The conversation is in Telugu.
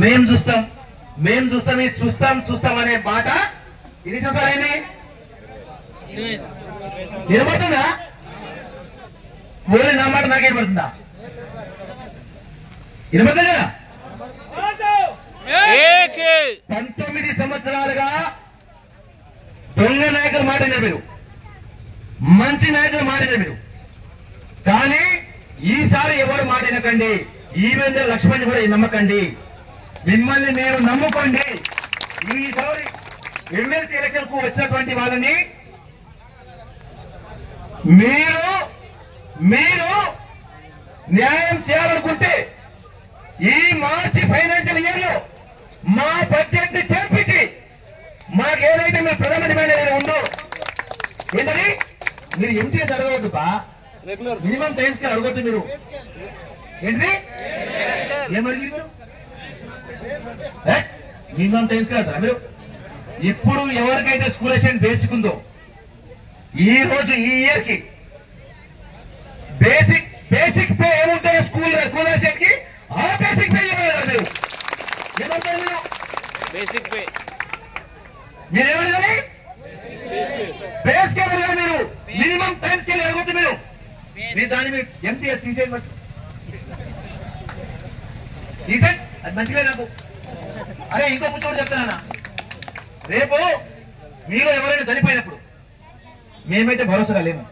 మేం చూస్తాం చూస్తాం అనే మాట ఎన్ని సంవత్సరాలు అయింది? నిలబడుతుందా? ఓన్లీ నా మాట నాకేం పడుతుందా? నిలబడుతుంది కదా? 19 సంవత్సరాలుగా దొంగ నాయకుల మాట మీరు, మంచి నాయకుల మాట మీరు. కానీ ఈసారి ఎవరు మాట వినకండి. ఈవెంద్ర లక్ష్మణ్ కూడా నమ్మకండి. మిమ్మల్ని నేను నమ్ముకోండి. ఈసారి ఎమ్మెల్సీ ఎలక్షన్ కు వచ్చినటువంటి వాళ్ళని మీరు న్యాయం చేయాలనుకుంటే ఈ మార్చి ఫైనాన్షియల్ ఇయర్ లో మా బడ్జెట్ ని చేర్పించి మాకు ఏదైతే మీ ప్రధాన డిమాండ్ ఏదైనా ఉందో ఏంటని మీరు ఎంటీఎస్ అడగవద్దు బా, మినిమం టైమ్స్ కి అడగొద్దు. మీరు ఏంటి ఏమడిగి మీరు మినిమం టైమ్స్ కి అడతారా మీరు? ఇప్పుడు ఎవరికైతే స్కూల్ అసిస్టెంట్ బేసిక్ ఉందో ఈ రోజు ఈ ఇయర్ కి బేసిక్ పే ఏముంటాయో స్కూల్ అసిస్టెంట్ కి ఆ బేసిక్ పే ఇవ్వగలరు మీరు. ఏమంటారు మీరు? బేసిక్ పే మీరేమడిగారు? బేస్ కే అడిగారు మీరు. మినిమం టైమ్స్ కి అడగొద్దు మీరు. దాన్ని మీరు ఎంటీఎస్ తీసేయండి. అది మంచిగా నాకు. అరే ఇంకో ముచ్చోడు చెప్తానా, రేపు మీరు ఎవరైనా చనిపోయినప్పుడు మేమైతే భరోసాగా లేము.